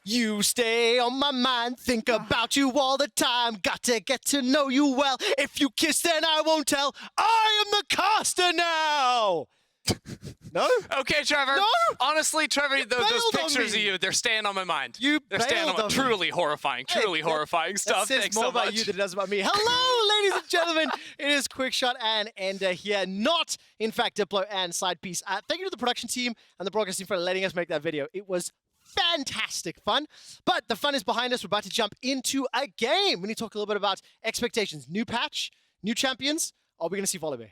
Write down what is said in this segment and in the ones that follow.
You stay on my mind, think about you all the time. Got to get to know you well. If you kiss, then I won't tell. I am the caster now. No? Okay, Trevor. No? Honestly, Trevor, those bailed on pictures of me. you, they're staying on my mind. They're staying on my Truly horrifying, truly Hey, horrifying stuff. That says Thanks more so about much. you than it does about me. Hello, ladies and gentlemen. It is Quickshot and Ender here, not, in fact, Diplo and Sidepiece. Thank you to the production team and the broadcast team for letting us make that video. It was fantastic fun, but the fun is behind us. We're about to jump into a game. We need to talk a little bit about expectations. New patch, new champions. Are we going to see Valée?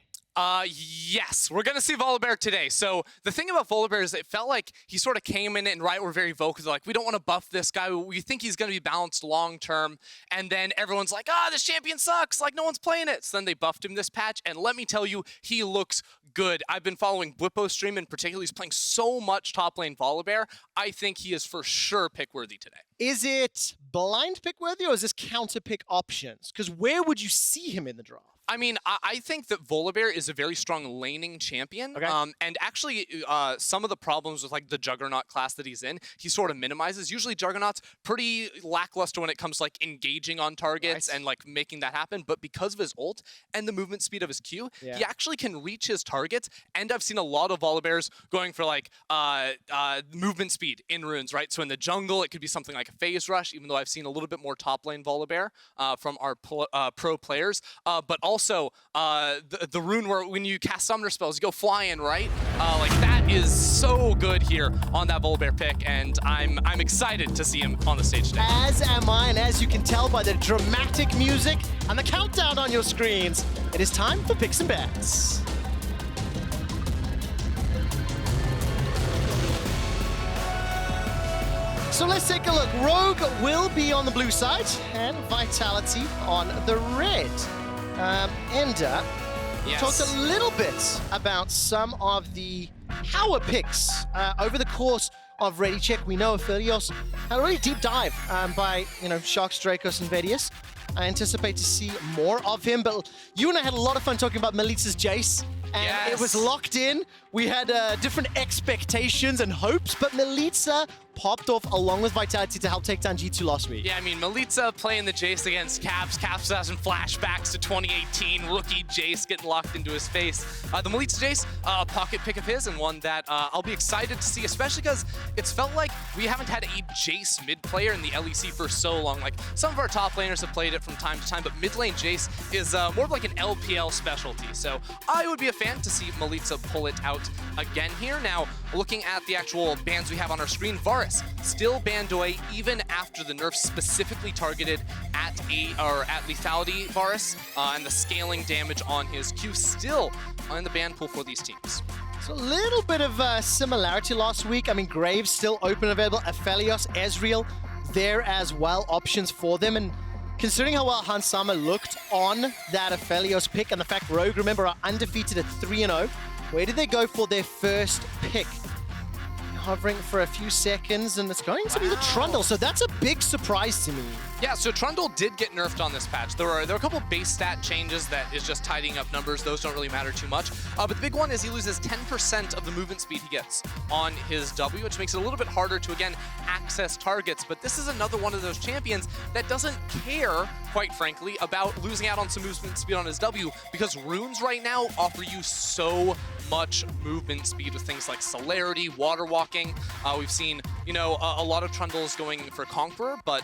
Yes, we're going to see VandeR today. So the thing about VandeR is it felt like he sort of came in and Riot were very vocal. They're like, we don't want to buff this guy. We think he's going to be balanced long term. And then everyone's like, this champion sucks. Like, no one's playing it. So then they buffed him this patch. And let me tell you, he looks good. I've been following Blippo's stream in particular. He's playing so much top lane VandeR. I think he is for sure pick worthy today. Is it blind pick worthy or is this counter pick options? Because where would you see him in the draft? I mean, I think that VandeR is a very strong laning champion. Okay. And actually, some of the problems with like the Juggernaut class that he's in, he sort of minimizes. Usually Juggernaut's pretty lackluster when it comes to like engaging on targets and like making that happen. But because of his ult and the movement speed of his Q, he actually can reach his targets. And I've seen a lot of VandeRs going for like movement speed in runes, right? So in the jungle, it could be something like a phase rush, even though I've seen a little bit more top lane VandeR from our pro players. But also, the rune where when you cast summoner spells, you go flying, right? Like that is so good here on that VandeR pick, and I'm excited to see him on the stage today. As am I, and as you can tell by the dramatic music and the countdown on your screens, it is time for picks and bets. So let's take a look. Rogue will be on the blue side, and Vitality on the red. Ender, talked a little bit about some of the power picks over the course of Ready Check. We know Aphelios had a really deep dive by Sharks, Drakos, and Vedius. I anticipate to see more of him, but you and I had a lot of fun talking about Milica's Jace, and it was locked in. We had different expectations and hopes, but Milica popped off along with Vitality to help take down G2 last week. Yeah, I mean, Milica playing the Jace against Caps. Caps has some flashbacks to 2018. Rookie Jace getting locked into his face. The Milica Jace, a pocket pick of his, and one that I'll be excited to see, especially because it's felt like we haven't had a Jace mid player in the LEC for so long. Like, some of our top laners have played it from time to time, but mid lane Jace is more of like an LPL specialty. So I would be a fan to see Milica pull it out again here. Now, looking at the actual bans we have on our screen, Varus still banned away even after the nerfs specifically targeted at lethality Varus, and the scaling damage on his Q still in the ban pool for these teams. So a little bit of similarity last week. I mean, Graves still open and available. Aphelios, Ezreal there as well, options for them. And considering how well Hansama looked on that Aphelios pick and the fact Rogue, remember, are undefeated at 3-0, where did they go for their first pick? Hovering for a few seconds, and it's going to be the Trundle, so that's a big surprise to me. Yeah, so Trundle did get nerfed on this patch. There are a couple base stat changes that is just tidying up numbers. Those don't really matter too much. But the big one is he loses 10% of the movement speed he gets on his W, which makes it a little bit harder to, again, access targets. But this is another one of those champions that doesn't care, quite frankly, about losing out on some movement speed on his W, because runes right now offer you so much movement speed with things like celerity, water walking. We've seen, a lot of Trundles going for Conqueror, but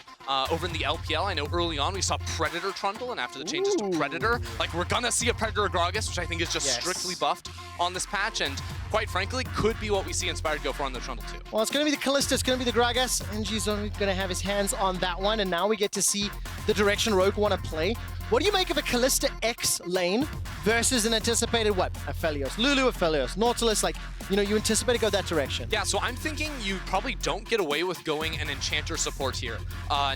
over in the LPL, I know early on we saw Predator Trundle, and after the changes to Predator, like we're gonna see a Predator Gragas, which I think is just strictly buffed on this patch, and quite frankly, could be what we see Inspired go for on the Trundle too. Well, it's gonna be the Kalista, it's gonna be the Gragas, and G's only gonna have his hands on that one, and now we get to see the direction Rogue wanna play. What do you make of a Kalista X lane versus an anticipated what? Aphelios, Lulu Aphelios, Nautilus, like, you anticipate to go that direction. Yeah, so I'm thinking you probably don't get away with going an Enchanter support here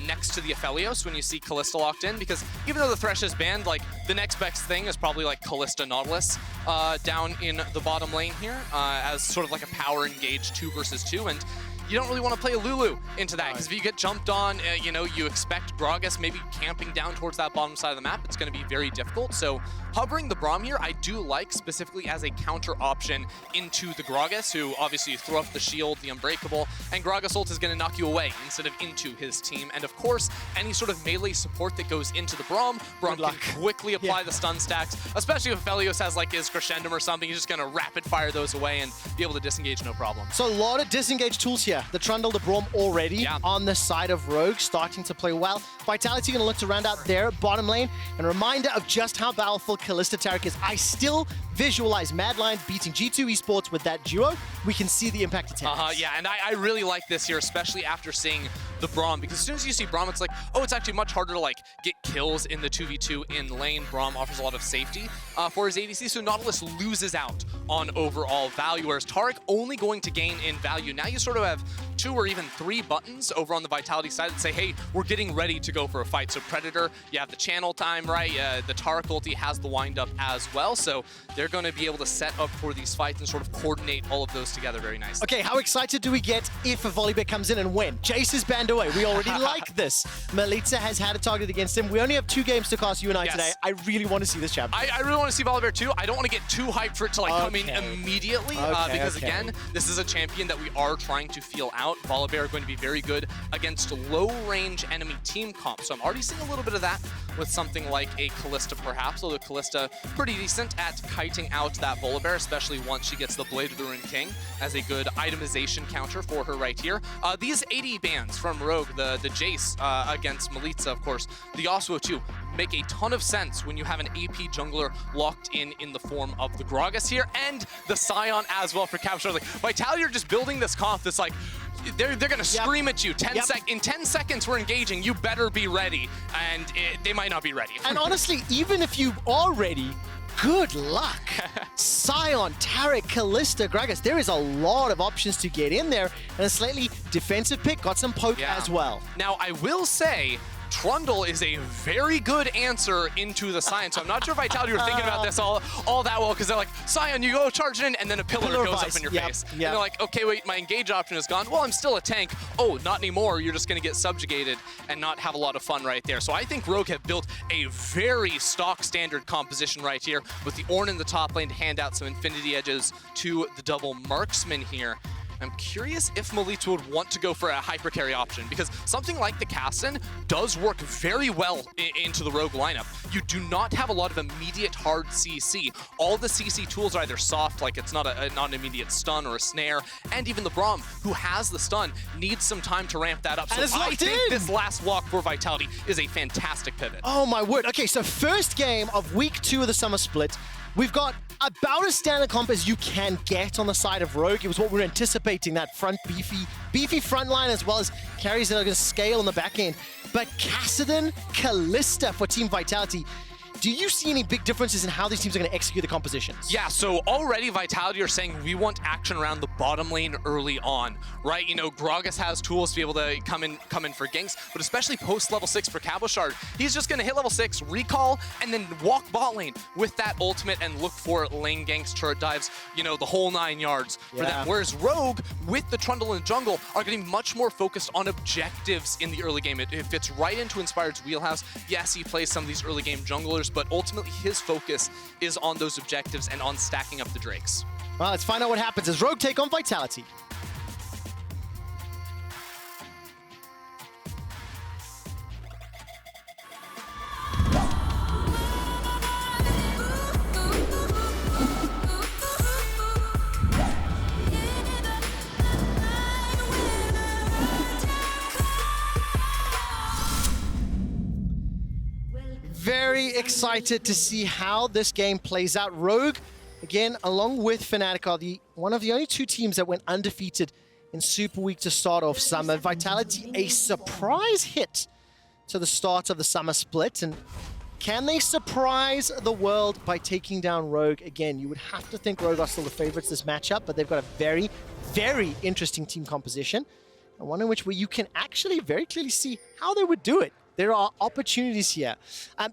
next to the Aphelios when you see Kalista locked in, because even though the Thresh is banned, like, the next best thing is probably like Kalista Nautilus down in the bottom lane here as sort of like a power engage 2 versus 2, and you don't really want to play a Lulu into that, because if you get jumped on, you know, you expect Gragas maybe camping down towards that bottom side of the map. It's going to be very difficult. So hovering the Braum here, I do like, specifically as a counter option into the Gragas, who obviously you throw up the shield, the Unbreakable, and Gragas ult is going to knock you away instead of into his team. And of course, any sort of melee support that goes into the Braum can quickly apply the stun stacks, especially if Aphelios has like his Crescendum or something. He's just going to rapid fire those away and be able to disengage no problem. So a lot of disengage tools here. The Trundle, the Braum already on the side of Rogue, starting to play well. Vitality going to look to round out their bottom lane. And a reminder of just how powerful Kalista Taric is. I still visualize Mad Lions beating G2 Esports with that duo. We can see the impact it has. Yeah, and I really like this here, especially after seeing the Braum, because as soon as you see Braum, it's like, oh, it's actually much harder to like get kills in the 2v2 in lane. Braum offers a lot of safety for his ADC, so Nautilus loses out on overall value, whereas Taric only going to gain in value. Now you sort of have 2 or even 3 buttons over on the Vitality side that say, hey, we're getting ready to go for a fight. So Predator, you have the channel time, right? The Taric ulti has the wind up as well, so they're going to be able to set up for these fights and sort of coordinate all of those together very nicely. Okay, how excited do we get if a Volleybit comes in and win? Jace is banned away. We already like this. Milica has had a target against him. We only have 2 games to cast you and I today. I really want to see this champion. I really want to see VandeR too. I don't want to get too hyped for it to like come in immediately because again, this is a champion that we are trying to feel out. VandeR are going to be very good against low-range enemy team comp. So I'm already seeing a little bit of that with something like a Kalista perhaps, although Kalista pretty decent at kiting out that Volibear, especially once she gets the Blade of the Ruined King as a good itemization counter for her right here. These AD bans from Rogue, the Jace against Milica, of course, the Yasuo too, make a ton of sense when you have an AP jungler locked in the form of the Gragas here, and the Sion as well for Cabochard. Like, Vitality are just building this comp that's like, they're going to scream at you. In 10 seconds we're engaging, you better be ready, and they might not be ready. And honestly, even if you are ready, good luck. Sion, Taric, Kalista, Gragas, there is a lot of options to get in there, and a slightly defensive pick, got some poke as well. Now, I will say, Trundle is a very good answer into the Sion, so I'm not sure if Vitality were thinking about this all that well, because they're like, Sion, you go charge in, and then a pillar goes up in your face. And they're like, okay, wait, my engage option is gone. Well, I'm still a tank. Oh, not anymore. You're just going to get subjugated and not have a lot of fun right there. So I think Rogue have built a very stock standard composition right here with the Ornn in the top lane to hand out some Infinity Edges to the double marksman here. I'm curious if Milica would want to go for a hypercarry option, because something like the Kassadin does work very well into the Rogue lineup. You do not have a lot of immediate hard CC. All the CC tools are either soft, like it's not an immediate stun or a snare, and even the Braum, who has the stun, needs some time to ramp that up. So I think this last walk for Vitality is a fantastic pivot. Oh my word. Okay, so first game of week 2 of the Summer Split. We've got about as standard comp as you can get on the side of Rogue. It was what we were anticipating, that front beefy front line, as well as carries that are going to scale on the back end. But Kassadin, Kalista for Team Vitality. Do you see any big differences in how these teams are going to execute the compositions? Yeah, so already Vitality are saying we want action around the bottom lane early on, right? You know, Gragas has tools to be able to come in for ganks, but especially post level 6 for Cabochard, he's just going to hit level 6, recall, and then walk bot lane with that ultimate and look for lane ganks, turret dives, you know, the whole 9 yards for them. Whereas Rogue, with the Trundle in the jungle, are getting much more focused on objectives in the early game. It fits right into Inspired's wheelhouse. Yes, he plays some of these early game junglers, but ultimately his focus is on those objectives and on stacking up the Drakes. Well, let's find out what happens as Rogue take on Vitality. Very excited to see how this game plays out. Rogue, again, along with Fnatic, are one of the only 2 teams that went undefeated in Super Week to start off Summer. Vitality, a surprise hit to the start of the Summer Split. And can they surprise the world by taking down Rogue? Again, you would have to think Rogue are still the favorites this matchup, but they've got a very, very interesting team composition. And one in which you can actually very clearly see how they would do it. There are opportunities here.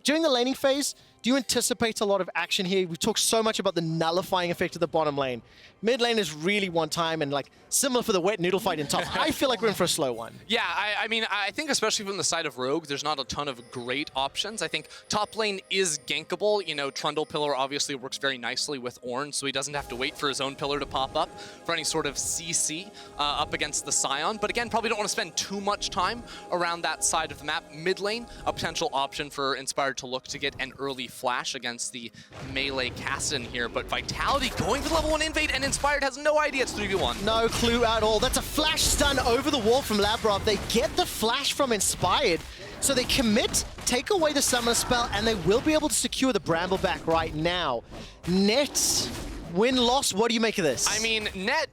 During the laning phase, Do you anticipate a lot of action here? We've talked so much about the nullifying effect of the bottom lane. Mid lane is really one time, and like similar for the wet noodle fight in top. I feel like we're in for a slow one. Yeah, I mean, I think especially from the side of Rogue, there's not a ton of great options. I think top lane is gankable. You know, Trundle pillar obviously works very nicely with Ornn, so he doesn't have to wait for his own pillar to pop up for any sort of CC up against the Sion. But again, probably don't want to spend too much time around that side of the map. Mid lane, a potential option for Inspired to look to get an early flash against the melee Kassadin here. But Vitality going for the level 1 invade, and Inspired has no idea it's 3v1. No clue at all. That's a flash stun over the wall from Labrov. They get the flash from Inspired, so they commit, take away the summoner spell, and they will be able to secure the Bramble back right now. Net win-loss, what do you make of this? I mean, net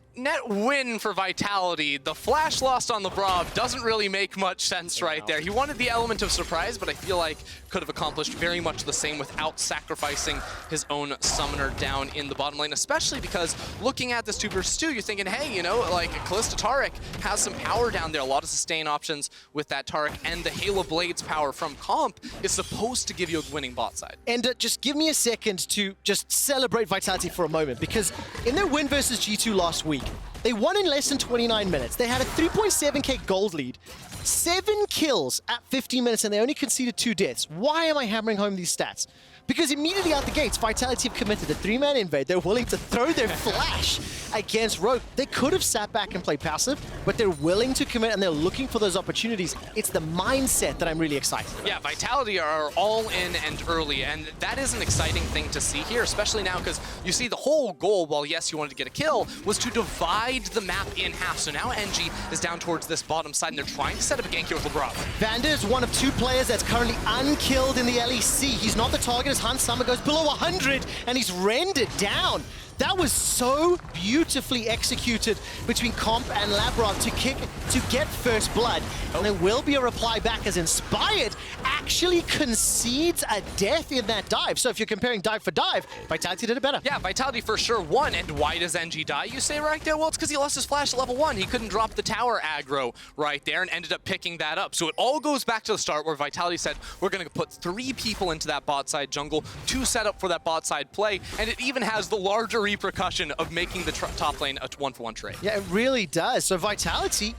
win for Vitality. The flash lost on Labrov doesn't really make much sense right there. He wanted the element of surprise, but I feel like could have accomplished very much the same without sacrificing his own summoner down in the bottom lane, especially because looking at this 2 versus 2, you're thinking, hey, you know, like Kalista Taric has some power down there, a lot of sustain options with that Taric, and the Halo Blades power from Comp is supposed to give you a winning bot side. And just give me a second to just celebrate Vitality for a moment, because in their win versus G2 last week, they won in less than 29 minutes. They had a 3.7k gold lead, 7 kills at 15 minutes, and they only conceded 2 deaths. Why am I hammering home these stats? Because immediately out the gates, Vitality have committed a 3-man invade. They're willing to throw their flash against Rogue. They could have sat back and played passive, but they're willing to commit, and they're looking for those opportunities. It's the mindset that I'm really excited about. Yeah, Vitality are all in and early, and that is an exciting thing to see here, especially now because you see the whole goal, while yes, you wanted to get a kill, was to divide the map in half. So now NG is down towards this bottom side, and they're trying to set up a gank here with Labrov. VandeR is one of 2 players that's currently unkilled in the LEC. He's not the target as Hans Summer goes below 100, and he's rendered down. That was so beautifully executed between Comp and Labrov to get first blood. And there will be a reply back as Inspired actually concedes a death in that dive. So if you're comparing dive for dive, Vitality did it better. Yeah, Vitality for sure won. And why does NG die, you say right there? Well, it's because he lost his flash at level 1. He couldn't drop the tower aggro right there and ended up picking that up. So it all goes back to the start where Vitality said, we're going to put 3 people into that bot side jungle to set up for that bot side play. And it even has the larger repercussion of making the top lane a 1-for-1 trade. Yeah, it really does. So Vitality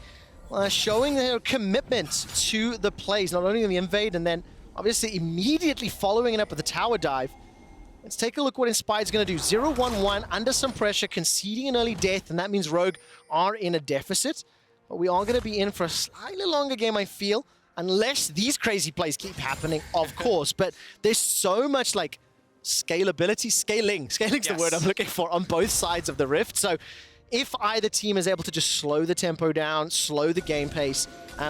showing their commitment to the plays, not only in the invade, and then obviously immediately following it up with the tower dive. Let's take a look what Inspired's going to do. 0-1-1, under some pressure, conceding an early death, and that means Rogue are in a deficit. But we are going to be in for a slightly longer game, I feel, unless these crazy plays keep happening, of course. But there's so much like scalability, scaling's the word I'm looking for, on both sides of the rift. So if either team is able to just slow the tempo down, slow the game pace,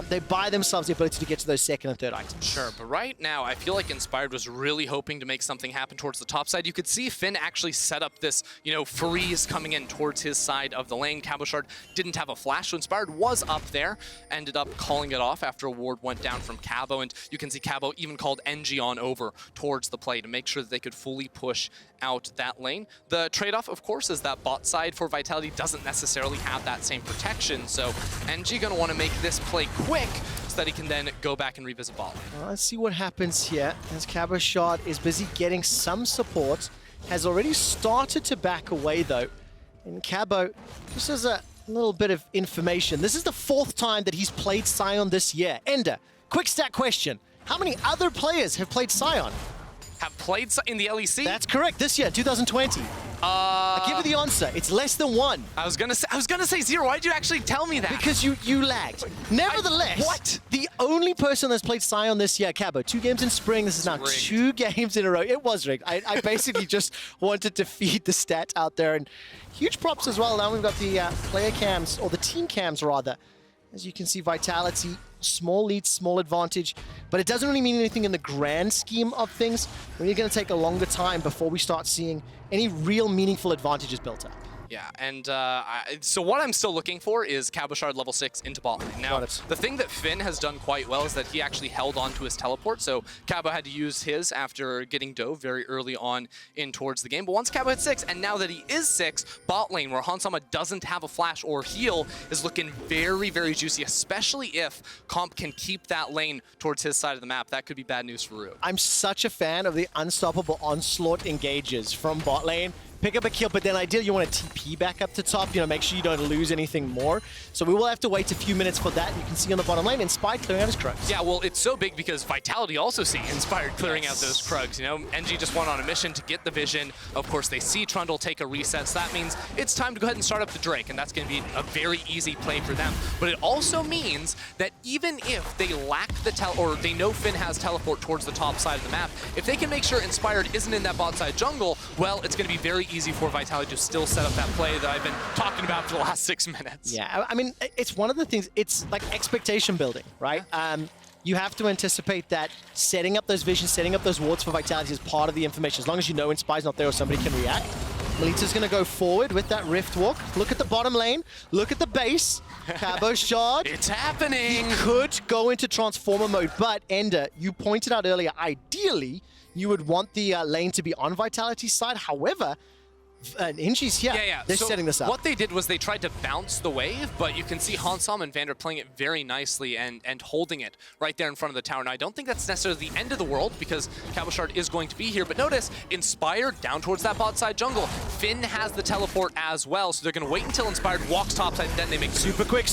they buy themselves the ability to get to those 2nd and 3rd items. Sure, but right now, I feel like Inspired was really hoping to make something happen towards the top side. You could see Finn actually set up this, you know, freeze coming in towards his side of the lane. Cabochard didn't have a flash, so Inspired was up there, ended up calling it off after a ward went down from Cabo, and you can see Cabo even called NG on over towards the play to make sure that they could fully push out that lane. The trade-off, of course, is that bot side for Vitality doesn't necessarily have that same protection, so NG gonna want to make this play quick so that he can then go back and revisit bot lane. Well, let's see what happens here as Cabochard is busy getting some support, has already started to back away though. And Cabo, just as a little bit of information, this is the 4th time that he's played Sion this year. Ender, quick stat question. How many other players have played Sion? Have played in the LEC? That's correct, this year, 2020. I'll give you the answer. It's less than 1. I was gonna say 0. Why did you actually tell me that? Because you lagged. Nevertheless, what? The only person that's played Sion this year, Cabo, 2 games in spring. This is now rigged. 2 games in a row. It was rigged. I basically just wanted to feed the stat out there, and huge props as well. Now we've got the player cams, or the team cams rather. As you can see, Vitality, small lead, small advantage, but it doesn't really mean anything in the grand scheme of things. We're going to take a longer time before we start seeing any real meaningful advantages built up. Yeah, and so what I'm still looking for is Cabochard level 6 into bot lane. Now, the thing that Finn has done quite well is that he actually held on to his teleport, so Cabo had to use his after getting dove very early on in towards the game. But once Cabo hit 6, and now that he is 6, bot lane, where Hansama doesn't have a flash or heal, is looking very, very juicy, especially if Comp can keep that lane towards his side of the map. That could be bad news for Rue. I'm such a fan of the unstoppable onslaught engages from bot lane. Pick up a kill, but then ideally you want to TP back up to top, make sure you don't lose anything more. So we will have to wait a few minutes for that. You can see on the bottom lane, Inspired clearing out his Krugs. Yeah, well, it's so big because Vitality also see Inspired clearing out those Krugs. NG just went on a mission to get the vision. Of course, they see Trundle take a reset, so that means it's time to go ahead and start up the Drake, and that's going to be a very easy play for them. But it also means that even if they lack the or they know Finn has teleport towards the top side of the map, if they can make sure Inspired isn't in that bot side jungle, well, it's going to be very easy for Vitality to still set up that play that I've been talking about for the last 6 minutes. Yeah, I mean, it's one of the things, it's like expectation building, right? You have to anticipate that setting up those visions, setting up those wards for Vitality is part of the information. As long as you know Inspire's not there or somebody can react. Milica's going to go forward with that Rift Walk. Look at the bottom lane. Look at the base. Cabochard. It's happening. He could go into Transformer mode, but Ender, you pointed out earlier, ideally, you would want the lane to be on Vitality's side. However, Inji's here. Yeah. They're so setting this up. What they did was they tried to bounce the wave, but you can see Hansam and VandeR playing it very nicely and holding it right there in front of the tower. Now, I don't think that's necessarily the end of the world because Cabochard is going to be here, but notice, Inspired down towards that bot side jungle. Finn has the teleport as well, so they're going to wait until Inspired walks topside, then they make the super quick.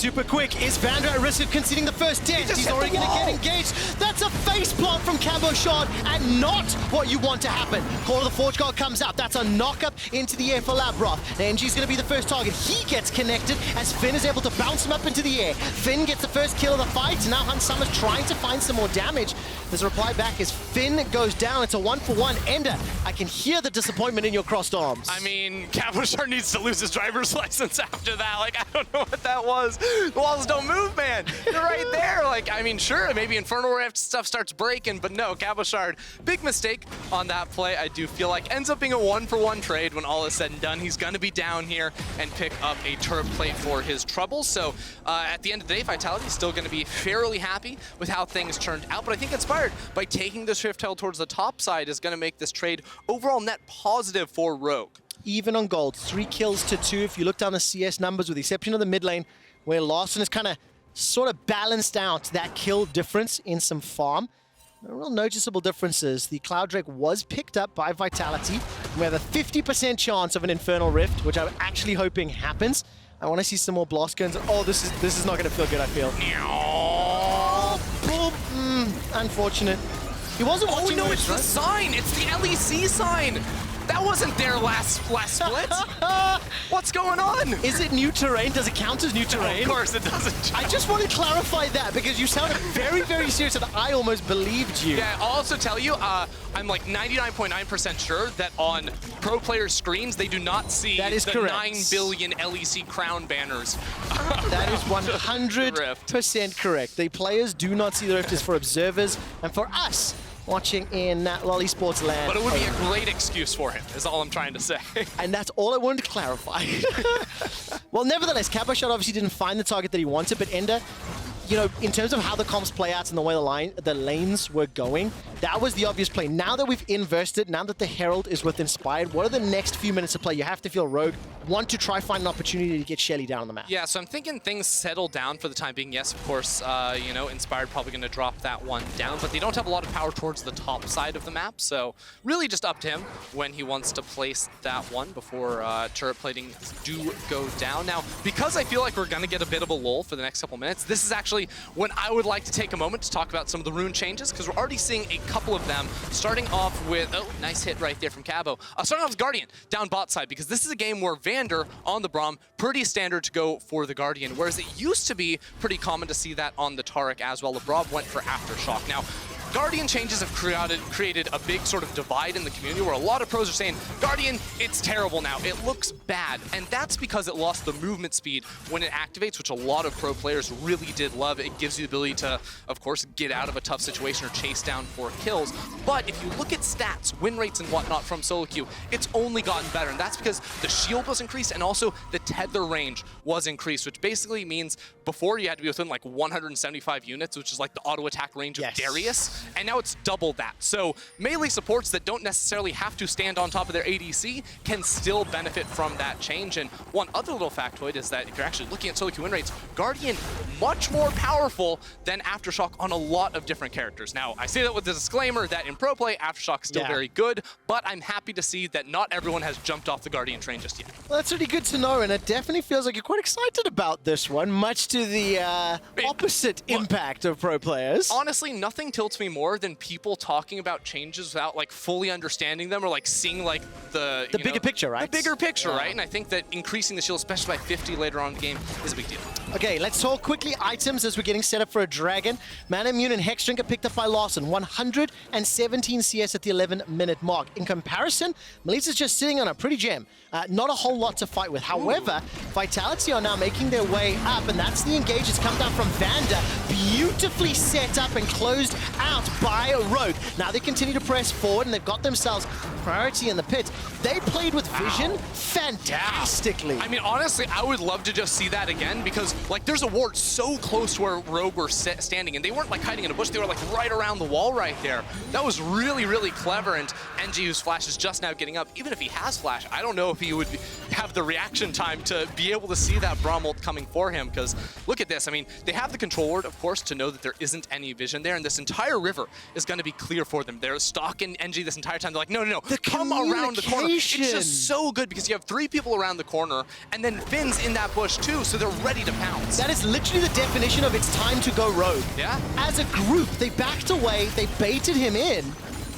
Is VandeR at risk of conceding the first dent? He's already going to get engaged. That's a face plant from Cabochard and not what you want to happen. Call of the Forge God comes out. That's a knock-up into the air for Labrov. NG's going to be the first target. He gets connected as Finn is able to bounce him up into the air. Finn gets the first kill of the fight. Now Hansama's trying to find some more damage. There's a reply back as Finn goes down. It's a 1-for-1. Ender, I can hear the disappointment in your crossed arms. I mean, Cabochard needs to lose his driver's license after that. Like, I don't know what that was. The walls don't move, man. You're right there. Like, I mean, sure, maybe Infernal Rift stuff starts breaking, but no, Cabochard, big mistake on that play. I do feel like ends up being a 1-for-1 trade when all is said and done. He's going to be down here and pick up a turret plate for his trouble. So at the end of the day, Vitality is still going to be fairly happy with how things turned out. But I think Inspired, by taking the Shift Tail towards the top side, is going to make this trade overall net positive for Rogue. Even on gold, 3 kills to 2. If you look down the CS numbers, with the exception of the mid lane, where Larssen is kind of sort of balanced out that kill difference in some farm. No real noticeable differences. The Cloud Drake was picked up by Vitality. We have a 50% chance of an Infernal Rift, which I'm actually hoping happens. I want to see some more blast guns. Oh, this is not going to feel good, I feel. Unfortunate. He wasn't watching. Oh no, it's the sign! It's the LEC sign! That wasn't there last split. What's going on? Is it new terrain? Does it count as new terrain? No, of course it doesn't. I just want to clarify that because you sounded very, very serious and I almost believed you. Yeah, I'll also tell you, I'm like 99.9% sure that on pro player screens, they do not see the correct. 9 billion LEC crown banners. That is 100% correct. The players do not see the rift. Is for observers and for us watching in esports land. But it would be a great excuse for him, is all I'm trying to say. And that's all I wanted to clarify. Well, nevertheless, Cabochard obviously didn't find the target that he wanted, but Ender, in terms of how the comps play out and the way the lanes were going, that was the obvious play. Now that we've inversed it, now that the Herald is with Inspired, what are the next few minutes of play? You have to feel Rogue want to try find an opportunity to get Shelly down on the map. Yeah, so I'm thinking things settle down for the time being. Yes, of course, Inspired probably going to drop that one down, but they don't have a lot of power towards the top side of the map, so really just up to him when he wants to place that one before turret plating do go down. Now, because I feel like we're going to get a bit of a lull for the next couple minutes, this is actually when I would like to take a moment to talk about some of the rune changes, because we're already seeing a couple of them, starting off with, oh, nice hit right there from Cabo. Starting off with Guardian down bot side, because this is a game where VandeR on the Braum, pretty standard to go for the Guardian, whereas it used to be pretty common to see that on the Taric as well. Labrov went for Aftershock. Now, Guardian changes have created a big sort of divide in the community where a lot of pros are saying, Guardian, it's terrible now. It looks bad. And that's because it lost the movement speed when it activates, which a lot of pro players really did love. It gives you the ability to, of course, get out of a tough situation or chase down for kills. But if you look at stats, win rates and whatnot from solo queue, it's only gotten better. And that's because the shield was increased and also the tether range was increased, which basically means before you had to be within like 175 units, which is like the auto attack range of Darius, and now it's double that. So melee supports that don't necessarily have to stand on top of their ADC can still benefit from that change. And one other little factoid is that if you're actually looking at solo queue win rates, Guardian much more powerful than Aftershock on a lot of different characters. Now, I say that with the disclaimer that in pro play, Aftershock's still very good, but I'm happy to see that not everyone has jumped off the Guardian train just yet. Well, that's really good to know, and it definitely feels like you're quite excited about this one, much to the opposite impact of pro players. Honestly, nothing tilts me more than people talking about changes without like fully understanding them or like seeing like the bigger picture, right? The bigger picture, right? And I think that increasing the shield, especially by 50 later on in the game, is a big deal. Okay, let's talk quickly items as we're getting set up for a dragon. Mana Immune and Hex Drinker picked up by Larssen, 117 CS at the 11-minute mark. In comparison, Milica's just sitting on a pretty gem. Not a whole lot to fight with. However, Vitality are now making their way up, and that's the engage. It's come down from VandeR, beautifully set up and closed out by Rogue. Now they continue to press forward, and they've got themselves priority in the pit. They played with vision fantastically. I mean, honestly, I would love to just see that again because, like, there's a ward so close to where Rogue were standing, and they weren't, like, hiding in a bush. They were, like, right around the wall right there. That was really, really clever, and NG, whose flash is just now getting up, even if he has flash, I don't know if he would have the reaction time to be able to see that Braum ult coming for him, because look at this. I mean, they have the control ward, of course, to know that there isn't any vision there, and this entire river is going to be clear for them. They're stalking NG this entire time. They're like, no, no, no, come around the corner. It's just so good because you have 3 people around the corner, and then Finn's in that bush too, so they're ready to pounce. That is literally the definition of it's time to go rogue. Yeah. As a group, they backed away, they baited him in,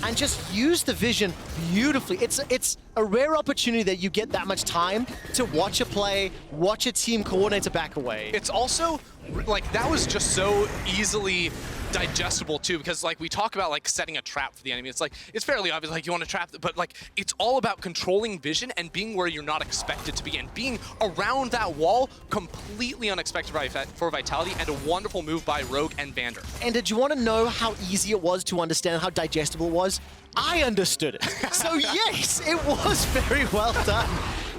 and just used the vision beautifully. It's a rare opportunity that you get that much time to watch a play, watch a team coordinator back away. It's also, like, that was just so easily digestible too, because like we talk about like setting a trap for the enemy. It's like, it's fairly obvious, like you want to trap, but like it's all about controlling vision and being where you're not expected to be, and being around that wall completely unexpected for Vitality, and a wonderful move by Rogue and VandeR. And did you want to know how easy it was to understand, how digestible it was? I understood it. So yes, it was very well done.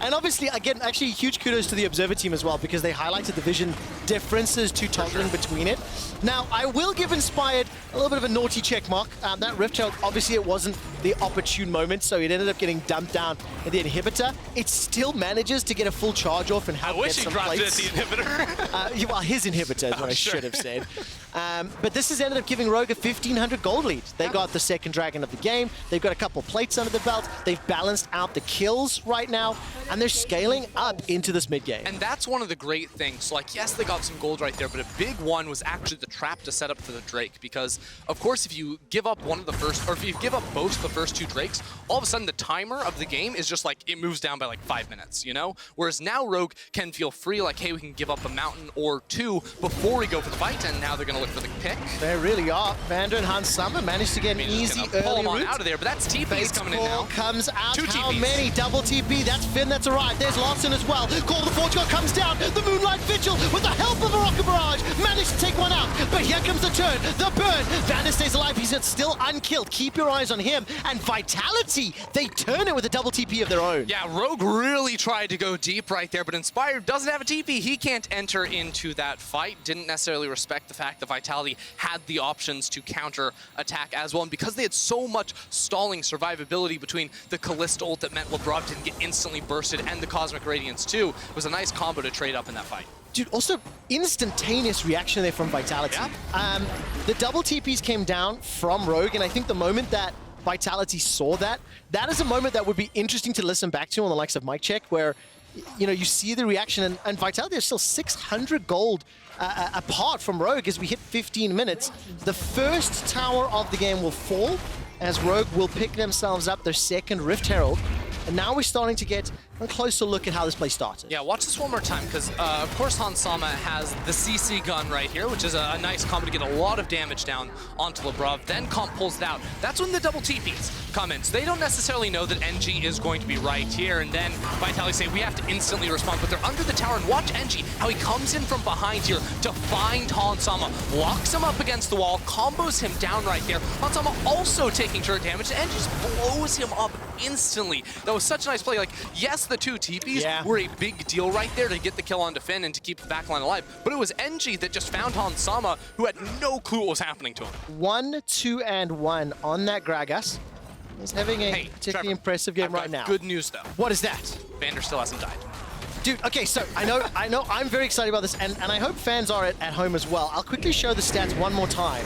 And obviously, again, actually huge kudos to the Observer team as well, because they highlighted the vision differences to toggling between it. Now, I will give Inspired a little bit of a naughty check mark. That Rift Herald, obviously it wasn't the opportune moment, so it ended up getting dumped down in the inhibitor. It still manages to get a full charge off and help get some plates. I wish he dropped it at the inhibitor. Well, his inhibitor is what I should have said. But this has ended up giving Rogue a 1,500 gold lead. They got the second dragon of the game. They've got a couple plates under the belt. They've balanced out the kills right now, and they're scaling up into this mid game. And that's one of the great things. Like, yes, they got some gold right there, but a big one was actually the trap to set up for the Drake, because of course if you give up one of the first, or if you give up both the first 2 Drakes, all of a sudden the timer of the game is just like, it moves down by like 5 minutes, you know? Whereas now Rogue can feel free, like, hey, we can give up a mountain or 2 before we go for the fight, and now they're gonna look for the pick. They really are. VandeR and Hans Summer managed to get an easy early route. Out of there, but that's TP's coming in now. Comes out. 2 How TPs. Many? Double TP. That's Finn. That's arrived. There's Larssen as well. Call of the Forge God comes down. The Moonlight Vigil, with the help of a Rocket Barrage, managed to take one out. But here comes the turn. The burn. VandeR stays alive. He's still unkilled. Keep your eyes on him. And Vitality, they turn it with a double TP of their own. Yeah, Rogue really tried to go deep right there, but Inspired doesn't have a TP. He can't enter into that fight. Didn't necessarily respect the fact that Vitality had the options to counter attack as well. And because they had so much stalling survivability between the Kalista ult that meant Labrov didn't get instantly bursted, and the Cosmic Radiance too, it was a nice combo to trade up in that fight. Dude, also instantaneous reaction there from Vitality. Yeah. The double TPs came down from Rogue, and I think the moment that Vitality saw that, that is a moment that would be interesting to listen back to on the likes of Mic Check, where, you know, you see the reaction, and Vitality is still 600 gold apart from Rogue as we hit 15 minutes. The first tower of the game will fall, as Rogue will pick themselves up their second Rift Herald. And now we're starting to get a closer look at how this play started. Yeah, watch this one more time, because of course Hansama has the CC gun right here, which is a nice combo to get a lot of damage down onto Labrov. Then Comp pulls it out. That's when the double TPs come in. So they don't necessarily know that NG is going to be right here, and then Vitality say we have to instantly respond, but they're under the tower, and watch NG, how he comes in from behind here to find Hansama, locks him up against the wall, combos him down right there. Hansama also taking turret damage, and just blows him up instantly. That was such a nice play. Like, yes, the two TPs were a big deal right there to get the kill onto Finn and to keep the backline alive, but it was NG that just found Hansama, who had no clue what was happening to him. 1, 2, and 1 on that Gragas. He's having a particularly impressive game right now. Good news, though. What is that? VandeR still hasn't died. Dude, okay, so I know I'm very excited about this, and I hope fans are at home as well. I'll quickly show the stats one more time.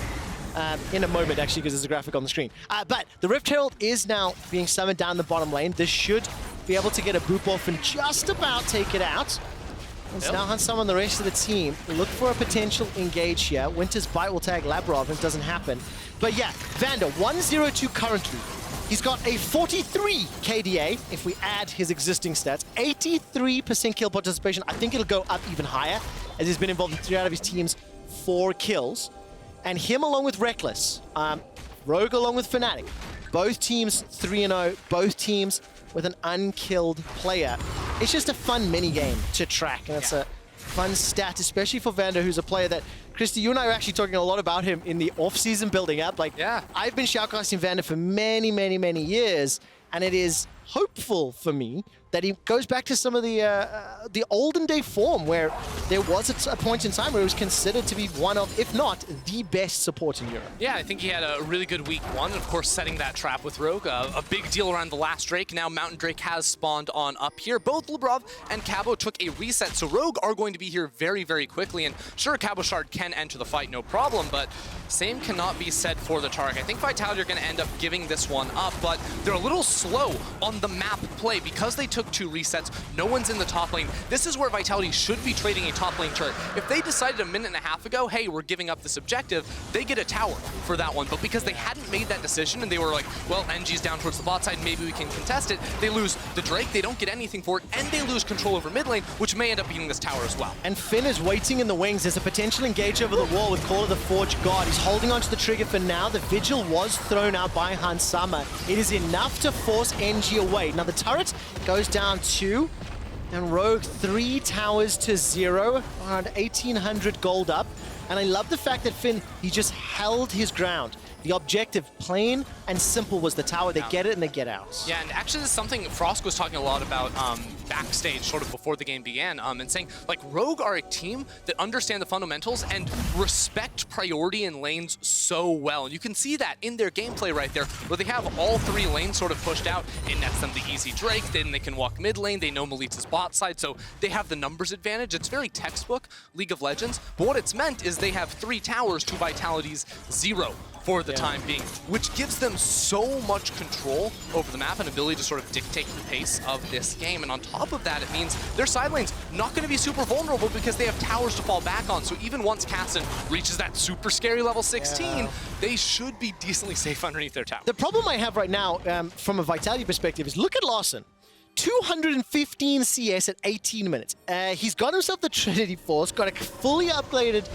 In a moment, actually, because there's a graphic on the screen. But the Rift Herald is now being summoned down the bottom lane. This should be able to get a boop off and just about take it out. It's now Hansama and the rest of the team look for a potential engage here. Winter's Bite will tag Labrov if it doesn't happen. But yeah, VandeR, 1-0-2 currently. He's got a 43 KDA, if we add his existing stats. 83% kill participation. I think it'll go up even higher, as he's been involved in 3 out of his team's 4 kills. And him along with Reckless, Rogue along with Fnatic, both teams 3-0, both teams with an unkilled player. It's just a fun mini-game to track, and it's a fun stat, especially for VandeR, who's a player that, Christy, you and I are actually talking a lot about him in the off-season building up. Like, I've been shoutcasting VandeR for many, many, many years, and it is hopeful for me that he goes back to some of the olden day form where there was a point in time where he was considered to be one of, if not, the best support in Europe. Yeah, I think he had a really good week 1, of course setting that trap with Rogue. A big deal around the last Drake. Now Mountain Drake has spawned on up here. Both Labrov and Cabo took a reset, so Rogue are going to be here very, very quickly. And sure, Cabochard can enter the fight, no problem, but same cannot be said for the Taric. I think Vitality are going to end up giving this one up, but they're a little slow on the map play because they took 2 resets. No one's in the top lane. This is where Vitality should be trading a top lane turret. If they decided a minute and a half ago, hey, we're giving up this objective, they get a tower for that one. But because they hadn't made that decision and they were like, well, NG's down towards the bot side, maybe we can contest it, they lose the Drake, they don't get anything for it, and they lose control over mid lane, which may end up beating this tower as well. And Finn is waiting in the wings. There's a potential engage over the wall with Call of the Forge God. He's holding onto the trigger for now. The Vigil was thrown out by Hansama. It is enough to force NG away. Now the turret goes down 2, and Rogue 3 towers to 0, around 1,800 gold up. And I love the fact that Finn, he just held his ground. The objective, plain and simple, was the tower. They get it and they get out. Yeah, and actually this is something Frost was talking a lot about backstage sort of before the game began, and saying, like, Rogue are a team that understand the fundamentals and respect priority in lanes so well. And you can see that in their gameplay right there, where they have all 3 lanes sort of pushed out. It nets them the easy Drake, then they can walk mid lane, they know Milica's bot side, so they have the numbers advantage. It's very textbook League of Legends, but what it's meant is they have 3 towers to Vitality's 0 for the time being, which gives them so much control over the map and ability to sort of dictate the pace of this game. And on top of that, it means their side lane's not going to be super vulnerable because they have towers to fall back on. So even once Kassadin reaches that super scary level 16, they should be decently safe underneath their tower. The problem I have right now, from a Vitality perspective, is look at Larssen. 215 CS at 18 minutes. He's got himself the Trinity Force, got a fully upgraded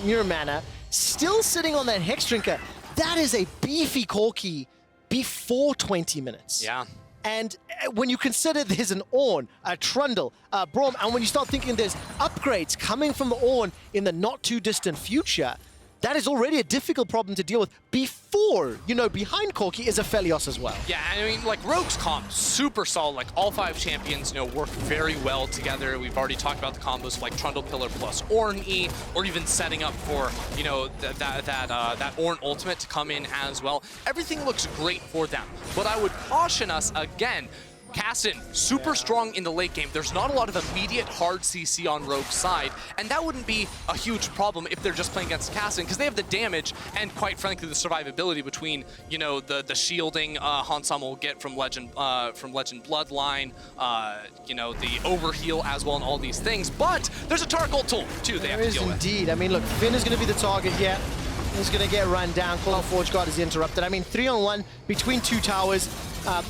Mirror Mana, still sitting on that Hex Drinker. That is a beefy Corki before 20 minutes. Yeah. And when you consider there's an Ornn, a Trundle, a Braum, and when you start thinking there's upgrades coming from the Ornn in the not too distant future, that is already a difficult problem to deal with before, you know, behind Corki is Aphelios as well. Yeah, I mean, like, Rogue's comp, super solid. Like, all 5 champions, you know, work very well together. We've already talked about the combos like Trundle Pillar plus Ornn E, or even setting up for, you know, that Ornn ultimate to come in as well. Everything looks great for them. But I would caution us, again, Kassadin, super strong in the late game. There's not a lot of immediate hard CC on Rogue's side, and that wouldn't be a huge problem if they're just playing against Kassadin, because they have the damage and, quite frankly, the survivability between, you know, the shielding Hansama will get from Legend Bloodline, you know, the overheal as well, and all these things. But there's a Taric ult tool too they have to deal with. Indeed. I mean, look, Finn is going to be the target here. is going to get run down. Call of Forge Guard is interrupted. I mean, 3-on-1 between two towers.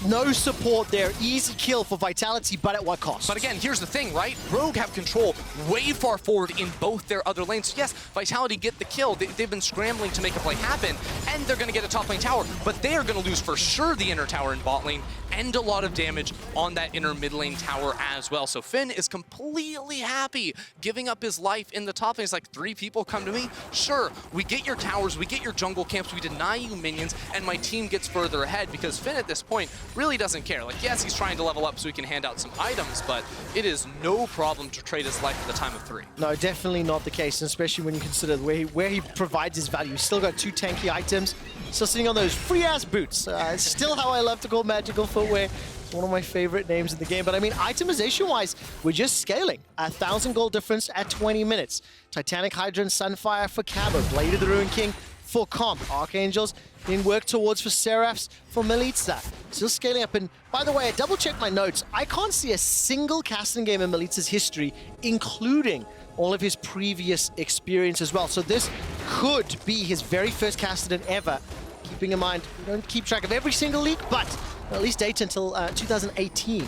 No support there. Easy kill for Vitality, but at what cost? But again, here's the thing, right? Rogue have control way far forward in both their other lanes. So yes, Vitality get the kill. They've been scrambling to make a play happen, and they're going to get a top lane tower, but they are going to lose for sure the inner tower in bot lane, and a lot of damage on that inner mid lane tower as well. So Finn is completely happy giving up his life in the top lane. He's like, 3 people come to me? Sure, we get your towers, we get your jungle camps, we deny you minions, and my team gets further ahead, because Finn at this point really doesn't care. Like, yes, he's trying to level up so he can hand out some items, but it is no problem to trade his life at the time of 3. No, definitely not the case, especially when you consider where he provides his value. He's still got 2 tanky items, still sitting on those free-ass boots. It's still how I love to call magical footwear. It's one of my favorite names in the game. But I mean, itemization-wise, we're just scaling. 1,000 gold difference at 20 minutes. Titanic Hydra and Sunfire for Cabo. Blade of the Ruin King for Comp. Archangels being worked towards for Seraphs for Milica. Still scaling up. And by the way, I double-checked my notes. I can't see a single Kassadin game in Milica's history, including all of his previous experience as well. So this could be his very first Kassadin ever. Keeping in mind, we don't keep track of every single league, but at least data until 2018,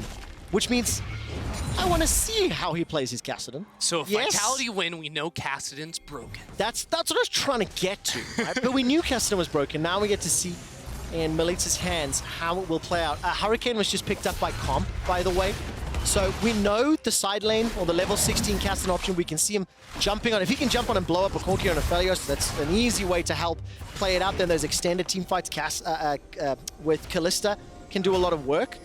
which means I want to see how he plays his Kassadin. So if Vitality win, we know Kassadin's broken. That's what I was trying to get to, right? But we knew Kassadin was broken. Now we get to see in Milica's hands how it will play out. Hurricane was just picked up by Comp, by the way. So we know the side lane or the level 16 Kassadin option. We can see him jumping on. If he can jump on and blow up a Corki or an Aphelios, that's an easy way to help play it out. Then those extended team fights with Kalista can do a lot of work.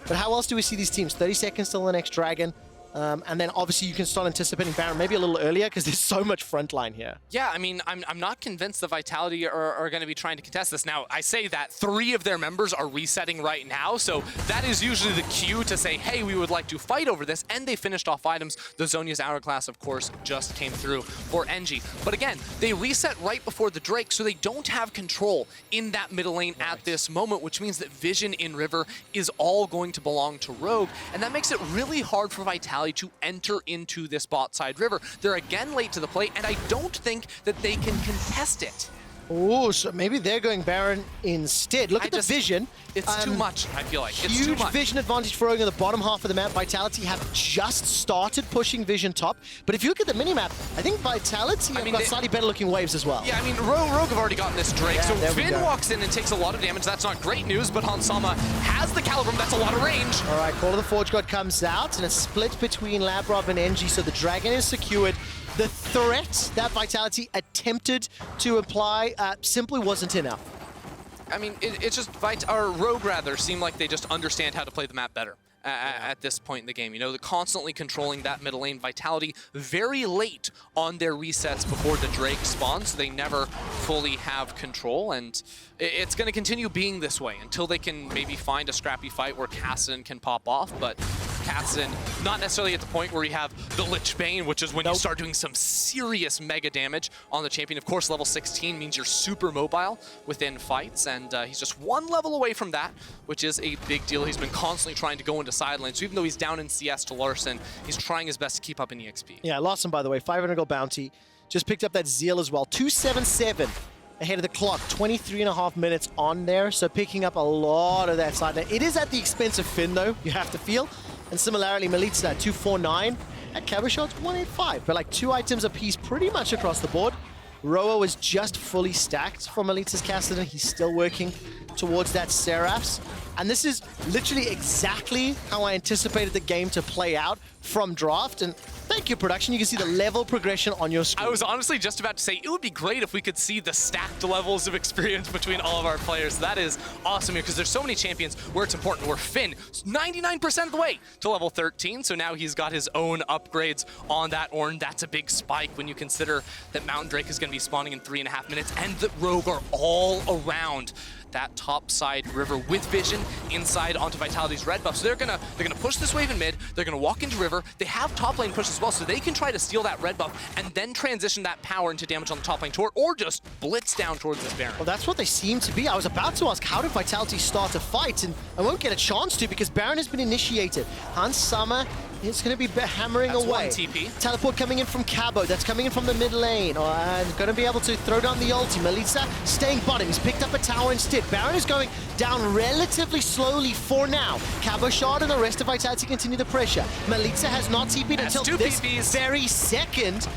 But how else do we see these teams? 30 seconds till the next dragon. And then obviously you can start anticipating Baron maybe a little earlier because there's so much frontline here. Yeah, I mean, I'm not convinced the Vitality are going to be trying to contest this. Now, I say that 3 of their members are resetting right now, so that is usually the cue to say, hey, we would like to fight over this, and they finished off items. The Zhonya's Hourglass, of course, just came through for NG. But again, they reset right before the Drake, so they don't have control in that middle lane at this moment, which means that Vision in River is all going to belong to Rogue, and that makes it really hard for Vitality to enter into this bot side river. They're again late to the play, and I don't think that they can contest it. Oh, so maybe they're going Baron instead. Look at the vision. It's too much, I feel like. It's too much. Huge vision advantage for Rogue in the bottom half of the map. Vitality have just started pushing vision top. But if you look at the minimap, I think Vitality have got slightly better looking waves as well. Yeah, I mean, Rogue have already gotten this Drake. Yeah, so Finn walks in and takes a lot of damage. That's not great news, but Hansama has the Calibrum. That's a lot of range. All right, Call of the Forge God comes out, and a split between Labrov and NG. So the Dragon is secured. The threat that Vitality attempted to apply simply wasn't enough. I mean, it's just Rogue rather seem like they just understand how to play the map better at this point in the game. You know, they're constantly controlling that middle lane. Vitality very late on their resets before the Drake spawns, so they never fully have control, and it's going to continue being this way until they can maybe find a scrappy fight where Kassadin can pop off, but Kassadin not necessarily at the point where you have the Lich Bane, which is when you start doing some serious mega damage on the champion. Of course, level 16 means you're super mobile within fights, and he's just 1 level away from that, which is a big deal. He's been constantly trying to go into side lane, so even though he's down in CS to Larssen, he's trying his best to keep up in EXP. Yeah, Larssen, by the way, 500 gold bounty. Just picked up that Zeal as well. 277 ahead of the clock, 23.5 minutes on there, so picking up a lot of that side lane. It is at the expense of Finn, though, you have to feel. And similarly, Milica 249, and Cabochard's 185. But like 2 items apiece pretty much across the board. Roa was just fully stacked from Milica's Kassadin. He's still working towards that Seraphs. And this is literally exactly how I anticipated the game to play out from draft. And thank you, production. You can see the level progression on your screen. I was honestly just about to say, it would be great if we could see the stacked levels of experience between all of our players. That is awesome here, because there's so many champions where it's important. Where Finn is 99% of the way to level 13, so now he's got his own upgrades on that Ornn. That's a big spike when you consider that Mountain Drake is going to be spawning in 3.5 minutes, and that Rogue are all around that top side river with vision inside onto Vitality's red buff. So they're gonna push this wave in mid, they're gonna walk into river, they have top lane push as well, so they can try to steal that red buff and then transition that power into damage on the top lane tower, or just blitz down towards this Baron. Well, that's what they seem to be. I was about to ask, how did Vitality start a fight? And I won't get a chance to because Baron has been initiated. Hansama It's going to be hammering That's away. One TP. Teleport coming in from Cabo. That's coming in from the mid lane. And going to be able to throw down the ulti. Milica staying bottom. He's picked up a tower instead. Baron is going down relatively slowly for now. Cabochard and the rest of Vitality continue the pressure. Milica has not TP'd until this very second.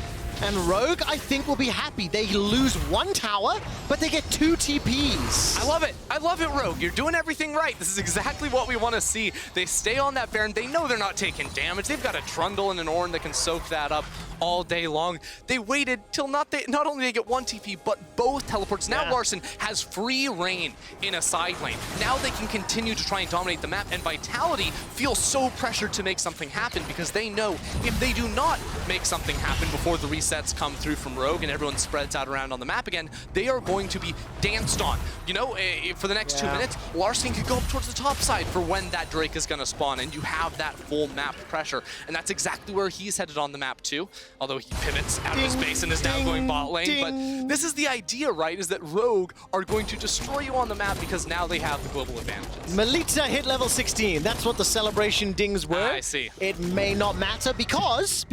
And Rogue, I think, will be happy. They lose one tower, but they get 2 TPs. I love it. I love it, Rogue. You're doing everything right. This is exactly what we want to see. They stay on that Baron. They know they're not taking damage. They've got a Trundle and an Ornn that can soak that up all day long. They waited till not only they get 1 TP, but both teleports. Now Larssen has free reign in a side lane. Now they can continue to try and dominate the map, and Vitality feels so pressured to make something happen because they know if they do not make something happen before the resets come through from Rogue and everyone spreads out around on the map again, they are going to be danced on. You know, for the next 2 minutes, Larssen could go up towards the top side for when that Drake is going to spawn, and you have that full map pressure. And that's exactly where he's headed on the map too, although he pivots out of his base and is now going bot lane. But this is the idea, right, is that Rogue are going to destroy you on the map because now they have the global advantages. Milica hit level 16. That's what the celebration dings were. I see. It may not matter because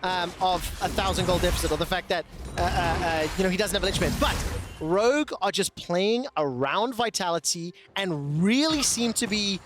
of 1,000 gold deficit or the fact that you know, he doesn't have a lich base. But Rogue are just playing around Vitality and really seem to be,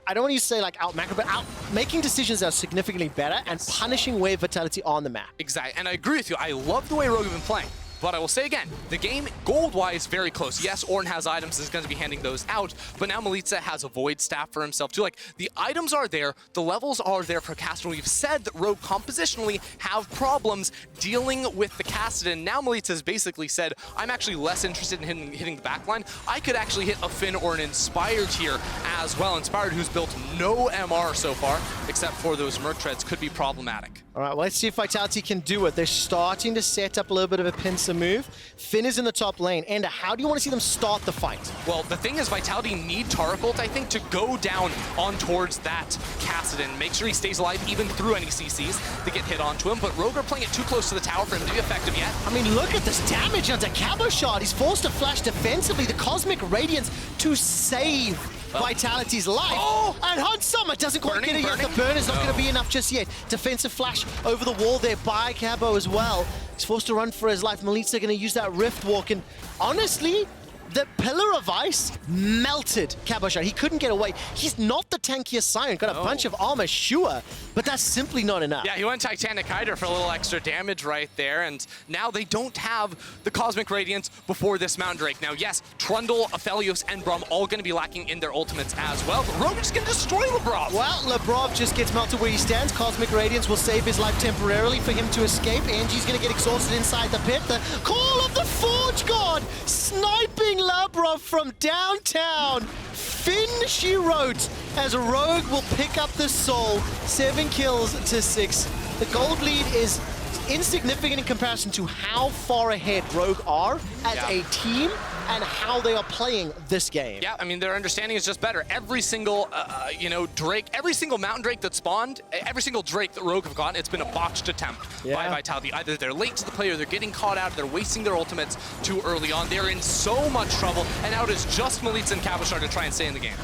I don't want to say like out macro, but out making decisions that are significantly better and punishing wave Vitality on the map. Exactly, and I agree with you. I love the way Rogue have been playing. But I will say again, the game, gold-wise, very close. Yes, Ornn has items, is going to be handing those out, but now Milica has a Void Staff for himself too. Like, the items are there, the levels are there for Kassadin. We've said that Rogue compositionally have problems dealing with the Kassadin. Now Milica has basically said, I'm actually less interested in hitting the backline. I could actually hit a Finn or an Inspired here as well. Inspired, who's built no MR so far, except for those Merc Treads, could be problematic. All right, well, let's see if Vitality can do it. They're starting to set up a little bit of a pincer move. Finn is in the top lane. Ender, how do you want to see them start the fight? Well, the thing is, Vitality need Taric ult, I think, to go down on towards that Kassadin. Make sure he stays alive even through any CCs to get hit onto him. But Rogue are playing it too close to the tower for him to be effective yet. I mean, look at this damage onto Cabochard. He's forced to flash defensively. The Cosmic Radiance to save Vitality's life. Oh! And Hunt Summer doesn't quite get it yet. The burn is not going to be enough just yet. Defensive flash over the wall there by Cabo as well. He's forced to run for his life. Milica going to use that Rift Walk. And honestly, the Pillar of Ice melted Cabochard. He couldn't get away. He's not the tankiest Sion. Got a bunch of armor, sure, but that's simply not enough. Yeah, he went Titanic Hydra for a little extra damage right there, and now they don't have the Cosmic Radiance before this Mountain Drake. Now, yes, Trundle, Aphelios, and Braum all going to be lacking in their ultimates as well, but Rogue is going to destroy Labrov. Well, Labrov just gets melted where he stands. Cosmic Radiance will save his life temporarily for him to escape. Angie's going to get exhausted inside the pit. The Call of the Forge God sniping Labrov from downtown. Finn, she wrote, as Rogue will pick up the soul. 7 kills to 6. The gold lead is insignificant in comparison to how far ahead Rogue are as a team and how they are playing this game. Yeah, I mean, their understanding is just better. Every single, you know, Drake, every single Mountain Drake that spawned, every single Drake that Rogue have gotten, it's been a botched attempt by Vitality. Either they're late to the play or they're getting caught out, they're wasting their ultimates too early on. They're in so much trouble, and now it is just Milica and Cabochard to try and stay in the game.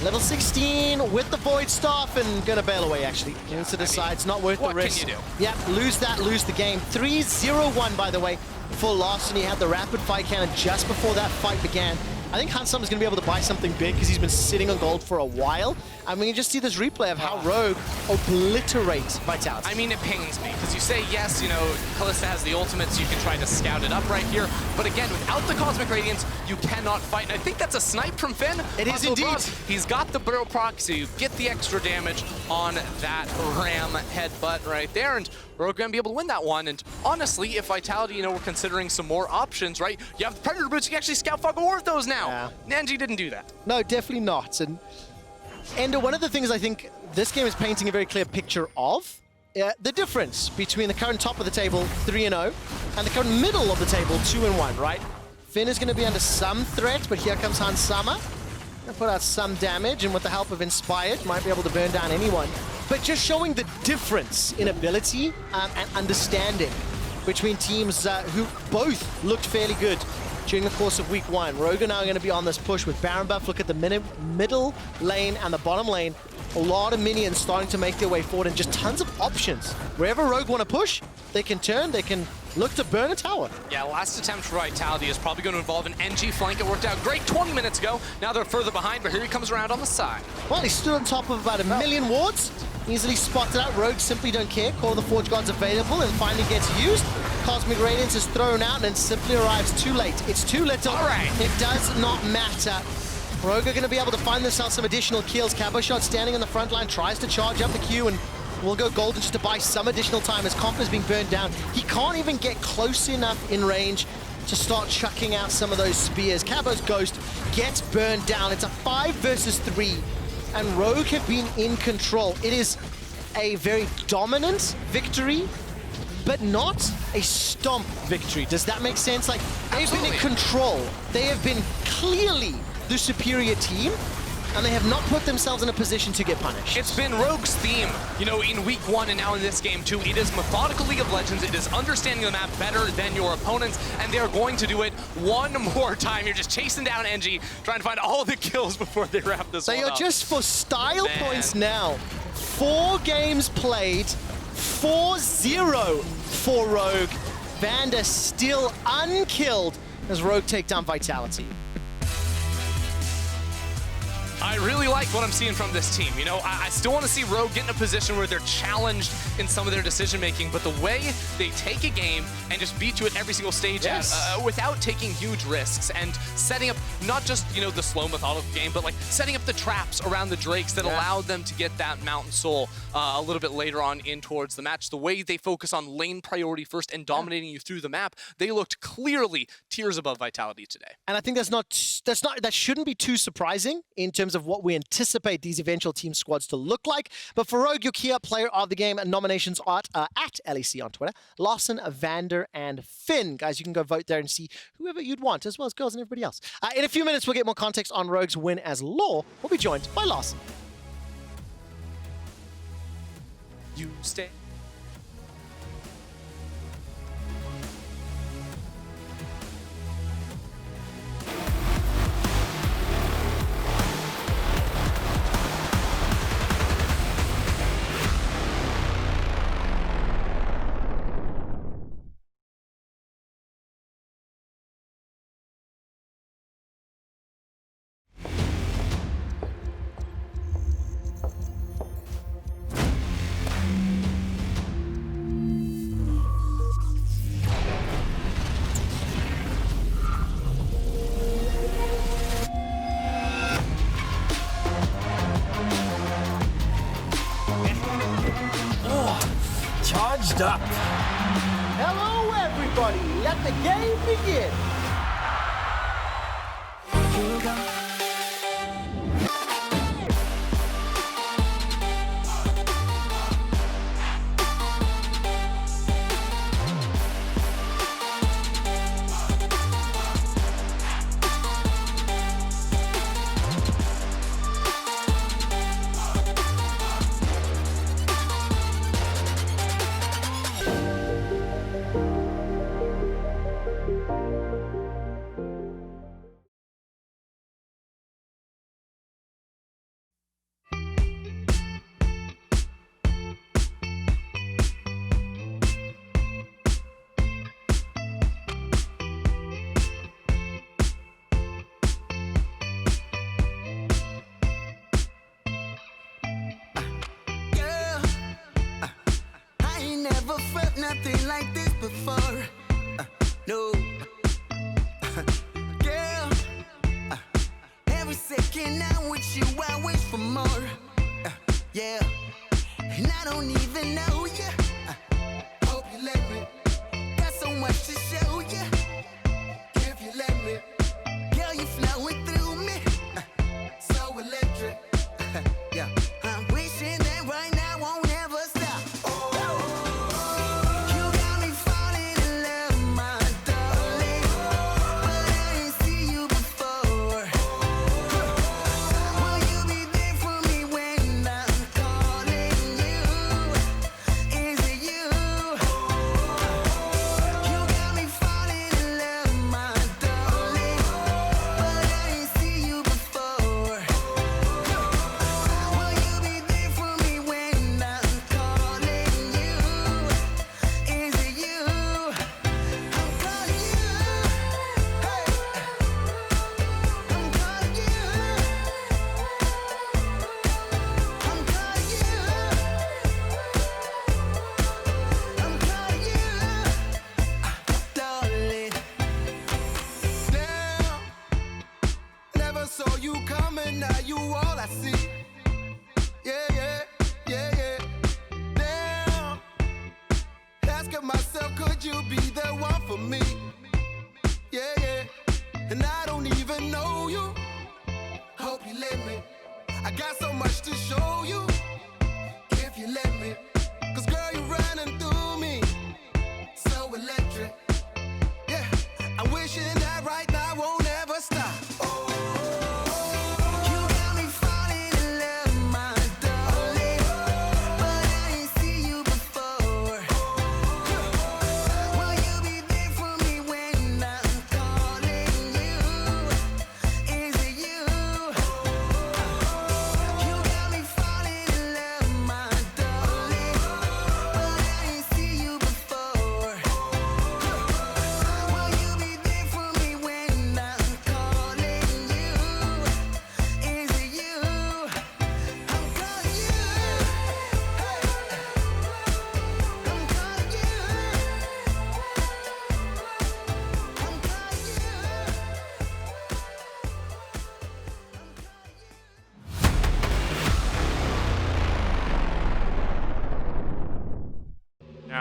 Level 16 with the Void Staff and gonna bail away, actually. Into the side, it's not worth the risk. What can you do? Yeah, lose that, lose the game. 3-0-1, by the way, for Larssen. He had the rapid fight cannon just before that fight began. I think Hunt Summer's going to be able to buy something big because he's been sitting on gold for a while. And we can just see this replay of how Rogue obliterates Vitality. I mean, it pains me because you say, yes, you know, Kalista has the ultimate, so you can try to scout it up right here. But again, without the Cosmic Radiance, you cannot fight. And I think that's a snipe from Finn. It is indeed. He's got the barrel proc, so you get the extra damage on that Ram headbutt right there. And Rogue going to be able to win that one. And honestly, if Vitality, you know, we're considering some more options, right? You have the Predator Boots, you can actually scout Fog of War with those now. Nanji didn't do that. No, definitely not. And one of the things I think this game is painting a very clear picture of, the difference between the current top of the table, 3-0, and the current middle of the table, 2-1, right? Finn is going to be under some threat, but here comes Hunt Summer. Gonna put out some damage, and with the help of Inspired, might be able to burn down anyone. But just showing the difference in ability and understanding between teams who both looked fairly good during the course of week 1. Rogue are now going to be on this push with Baron buff. Look at the middle lane and the bottom lane. A lot of minions starting to make their way forward and just tons of options. Wherever Rogue want to push, they can turn, they can look to burn a tower. Yeah, last attempt for Vitality is probably going to involve an NG flank. It worked out great 20 minutes ago. Now they're further behind, but here he comes around on the side. Well, he stood on top of about a million wards. Easily spotted out. Rogue simply don't care. Call of the Forge Gods available and finally gets used. Cosmic Radiance is thrown out and then simply arrives too late. It's too little. All right. It does not matter. Rogue are going to be able to find themselves some additional kills. Cabochard standing on the front line, tries to charge up the queue and will go golden just to buy some additional time as Conf is being burned down. He can't even get close enough in range to start chucking out some of those spears. Cabo's Ghost gets burned down. It's a 5 versus 3, and Rogue have been in control. It is a very dominant victory, but not a stomp victory. Does that make sense? Like, they've been in control. They have been clearly the superior team, and they have not put themselves in a position to get punished. It's been Rogue's theme, you know, in week 1 and now in this game too. It is methodical League of Legends. It is understanding the map better than your opponents, and they're going to do it one more time. You're just chasing down NG, trying to find all the kills before they wrap this one up. They are just for style points now. 4 games played, 4-0 for Rogue. VandeR still unkilled as Rogue take down Vitality. I really like what I'm seeing from this team. You know, I still want to see Rogue get in a position where they're challenged in some of their decision-making, but the way they take a game and just beat you at every single stage without taking huge risks and setting up not just, you know, the slow methodical game, but like setting up the traps around the Drakes that allowed them to get that Mountain Soul a little bit later on in towards the match. The way they focus on lane priority first and dominating you through the map, they looked clearly tiers above Vitality today. And I think that shouldn't be too surprising in terms of what we anticipate these eventual team squads to look like. But for Rogue, your key player of the game nominations are at LEC on Twitter, Larssen, VandeR, and Finn. Guys, you can go vote there and see whoever you'd want, as well as girls and everybody else. In a few minutes, we'll get more context on Rogue's win as Laure. We'll be joined by Larssen. You stay. Charged up. Hello, everybody. Let the game begin. Nothing like this before. No. Girl, every second I'm with you, I wish for more. Yeah. And I don't even know you. Hope you let me. Got so much to show you. If you let me. Girl, you flowing through me. So electric. Yeah. I'm wishing that right now won't ever stop. Is woman, now you all I see. Yeah, yeah, yeah, yeah. Damn. Asking myself, could you be the one for me? Yeah, yeah. And I don't even know you. Hope you let me. I got so much to show you. If you let me. Cause girl, you're running through me. So electric. Yeah. I'm wishing that right now won't ever stop. Oh.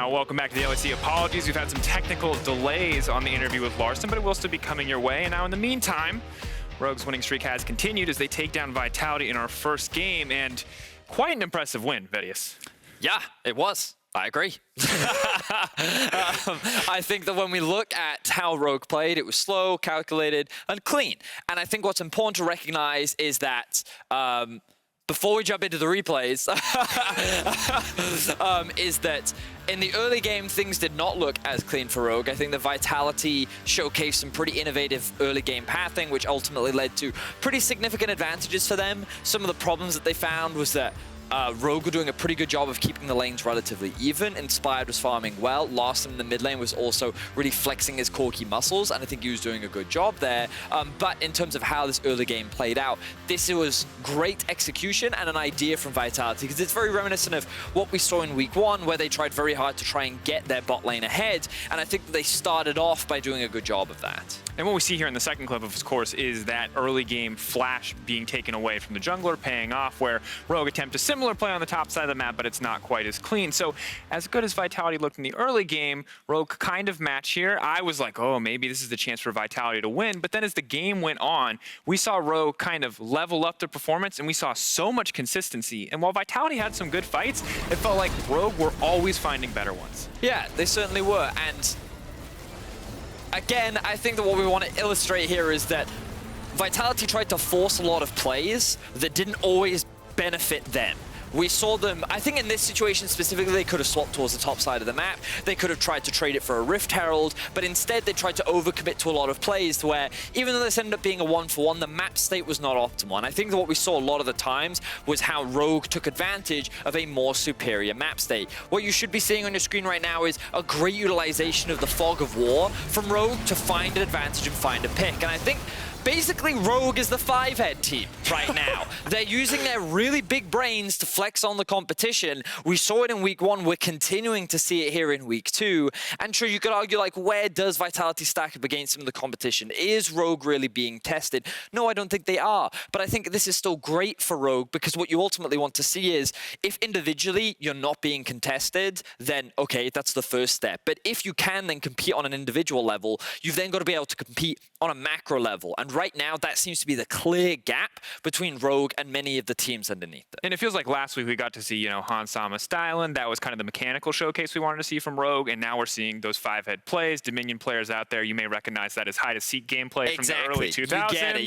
Welcome back to the LEC. Apologies, we've had some technical delays on the interview with Larssen, but it will still be coming your way. And now in the meantime, Rogue's winning streak has continued as they take down Vitality in our first game, and quite an impressive win, Vedius. Yeah, it was. I agree. I think that when we look at how Rogue played, it was slow, calculated, and clean. And I think what's important to recognize is that before we jump into the replays, is that in the early game, things did not look as clean for Rogue. I think the Vitality showcased some pretty innovative early game pathing, which ultimately led to pretty significant advantages for them. Some of the problems that they found was that Rogue were doing a pretty good job of keeping the lanes relatively even. Inspired was farming well. Larssen in the mid lane was also really flexing his Corki muscles, and I think he was doing a good job there. But in terms of how this early game played out, this was great execution and an idea from Vitality, because it's very reminiscent of what we saw in week 1, where they tried very hard to try and get their bot lane ahead, and I think that they started off by doing a good job of that. And what we see here in the second clip, of course, is that early game flash being taken away from the jungler, paying off, where Rogue attempt a similar play on the top side of the map, but it's not quite as clean. So as good as Vitality looked in the early game, Rogue kind of match here. I was like, oh, maybe this is the chance for Vitality to win. But then as the game went on, we saw Rogue kind of level up their performance, and we saw so much consistency. And while Vitality had some good fights, it felt like Rogue were always finding better ones. Yeah, they certainly were. And again, I think that what we want to illustrate here is that Vitality tried to force a lot of plays that didn't always benefit them. We saw them, I think in this situation specifically, they could have swapped towards the top side of the map. They could have tried to trade it for a Rift Herald, but instead they tried to overcommit to a lot of plays to where, even though this ended up being a 1-for-1, the map state was not optimal. And I think that what we saw a lot of the times was how Rogue took advantage of a more superior map state. What you should be seeing on your screen right now is a great utilization of the Fog of War from Rogue to find an advantage and find a pick. And I think basically, Rogue is the 5-head team right now. They're using their really big brains to flex on the competition. We saw it in week 1. We're continuing to see it here in week 2. And sure, you could argue, like, where does Vitality stack up against some of the competition? Is Rogue really being tested? No, I don't think they are. But I think this is still great for Rogue, because what you ultimately want to see is, if individually you're not being contested, then, okay, that's the first step. But if you can then compete on an individual level, you've then got to be able to compete on a macro level. And right now, that seems to be the clear gap between Rogue and many of the teams underneath it. And it feels like last week we got to see, you know, Hansama styling. That was kind of the mechanical showcase we wanted to see from Rogue. And now we're seeing those 5-head plays. Dominion players out there, you may recognize that as hide-and-seek gameplay from the early 2000s. You get it.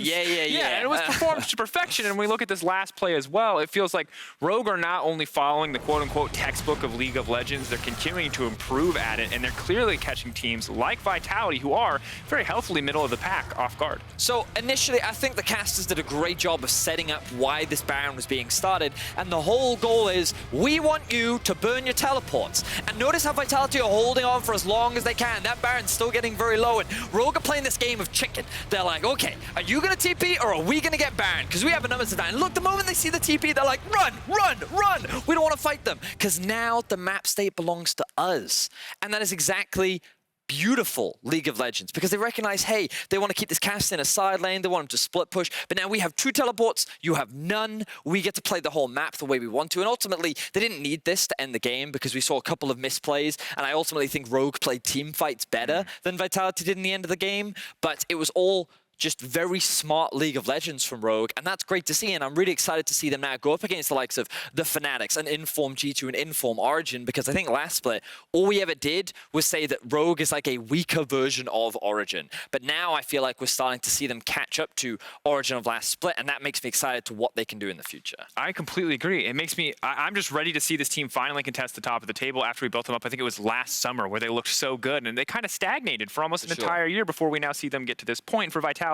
Yeah. And it was performed to perfection. And when we look at this last play as well, it feels like Rogue are not only following the quote-unquote textbook of League of Legends, they're continuing to improve at it. And they're clearly catching teams like Vitality, who are very healthily middle of the pack, off guard. So initially, I think the casters did a great job of setting up why this Baron was being started, and the whole goal is, we want you to burn your teleports. And notice how Vitality are holding on for as long as they can. That Baron's still getting very low, and Rogue are playing this game of chicken. They're like, okay, are you gonna TP or are we gonna get Baron? Because we have a numbers to die. And look, the moment they see the TP, they're like, run, run, run. We don't want to fight them, because now the map state belongs to us. And that is exactly beautiful League of Legends because they recognize, hey, they want to keep this Kassadin a side lane, they want him to split push, but now we have 2 teleports, you have none, we get to play the whole map the way we want to, and ultimately, they didn't need this to end the game because we saw a couple of misplays, and I ultimately think Rogue played team fights better than Vitality did in the end of the game, but it was all just very smart League of Legends from Rogue, and that's great to see, and I'm really excited to see them now go up against the likes of the Fnatic, an informed G2, an informed Origin, because I think last split, all we ever did was say that Rogue is like a weaker version of Origin, but now I feel like we're starting to see them catch up to Origin of last split, and that makes me excited to what they can do in the future. I completely agree. It makes me, I'm just ready to see this team finally contest the top of the table after we built them up. I think it was last summer where they looked so good, and they kind of stagnated for almost an entire year before we now see them get to this point. For Vitality,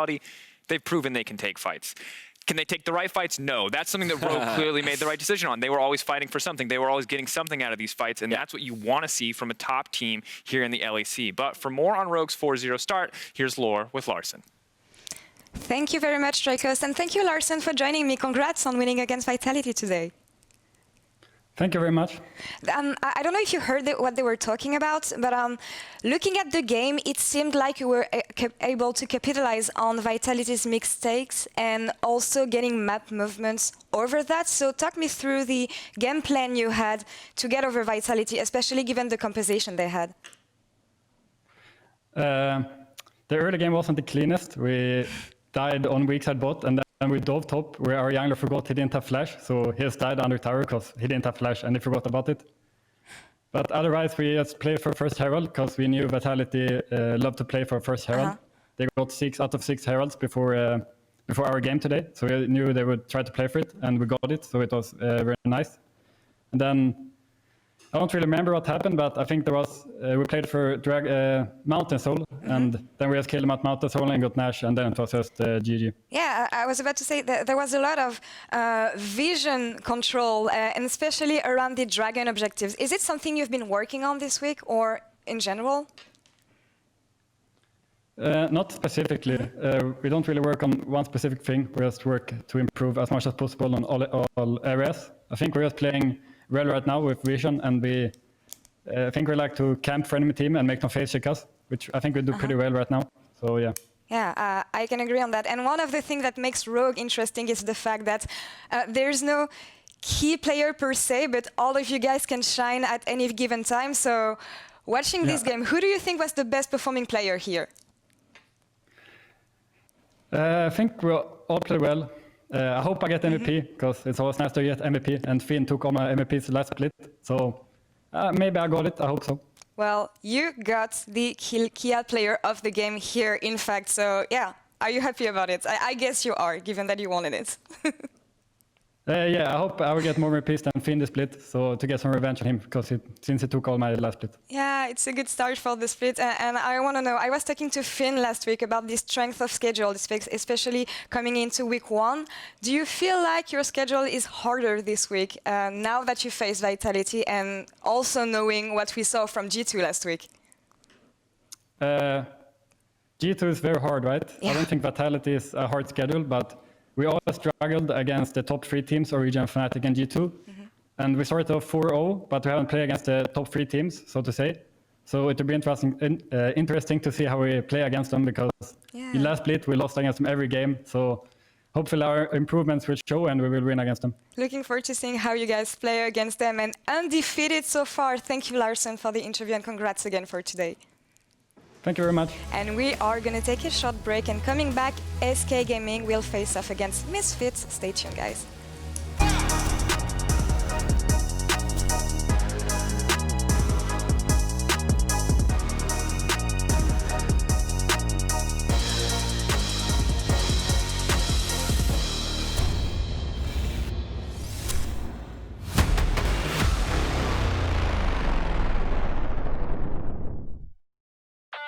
they've proven they can take fights. Can they take the right fights? No. That's something that Rogue clearly made the right decision on. They were always fighting for something. They were always getting something out of these fights, and that's what you want to see from a top team here in the LEC. But for more on Rogue's 4-0 start, here's Laure with Larssen. Thank you very much, Drakos, and thank you, Larssen, for joining me. Congrats on winning against Vitality today. Thank you very much. I don't know if you heard what they were talking about, but looking at the game, it seemed like you were able to capitalize on Vitality's mistakes and also getting map movements over that. So talk me through the game plan you had to get over Vitality, especially given the composition they had. The early game wasn't the cleanest. We died on weak side bot, and then we dove top, where our jungler forgot he didn't have flash, so he just died under tower because he didn't have flash, and he forgot about it. But otherwise, we just played for first Herald, because we knew Vitality loved to play for first Herald. They got 6 out of 6 Heralds before our game today, so we knew they would try to play for it, and we got it, so it was very nice. And then, I don't really remember what happened, but I think there was, we played for Mountain Soul, and then we just killed him at Mountain Soul and got Nash, and then it was just GG. Yeah, I was about to say that there was a lot of vision control, and especially around the dragon objectives. Is it something you've been working on this week, or in general? Not specifically. We don't really work on one specific thing. We just work to improve as much as possible on all areas. I think we're just playing well right now with vision, and we think we like to camp for enemy team and make them face check us, which I think we do pretty well right now. So yeah. Yeah, I can agree on that. And one of the things that makes Rogue interesting is the fact that there's no key player per se, but all of you guys can shine at any given time. So watching this game, who do you think was the best performing player here? I think we all play well. I hope I get MVP, because it's always nice to get MVP, and Finn took all my MVPs last split, so maybe I got it, I hope so. Well, you got the key player of the game here, in fact, so yeah, are you happy about it? I guess you are, given that you wanted it. Yeah, I hope I will get more MVPs than Finn this split, so to get some revenge on him, because since he took all my last split. Yeah, it's a good start for the split, and I want to know, I was talking to Finn last week about the strength of schedule, especially coming into week 1. Do you feel like your schedule is harder this week, now that you face Vitality, and also knowing what we saw from G2 last week? G2 is very hard, right? Yeah. I don't think Vitality is a hard schedule, but we always struggled against the top 3 teams, Origin, Fnatic, and G2. And we started off 4-0, but we haven't played against the top 3 teams, so to say. So it will be interesting to see how we play against them, because in last split we lost against them every game. So hopefully our improvements will show and we will win against them. Looking forward to seeing how you guys play against them. And undefeated so far. Thank you, Larssen, for the interview, and congrats again for today. Thank you very much. And we are going to take a short break, and coming back, SK Gaming will face off against Misfits. Stay tuned, guys.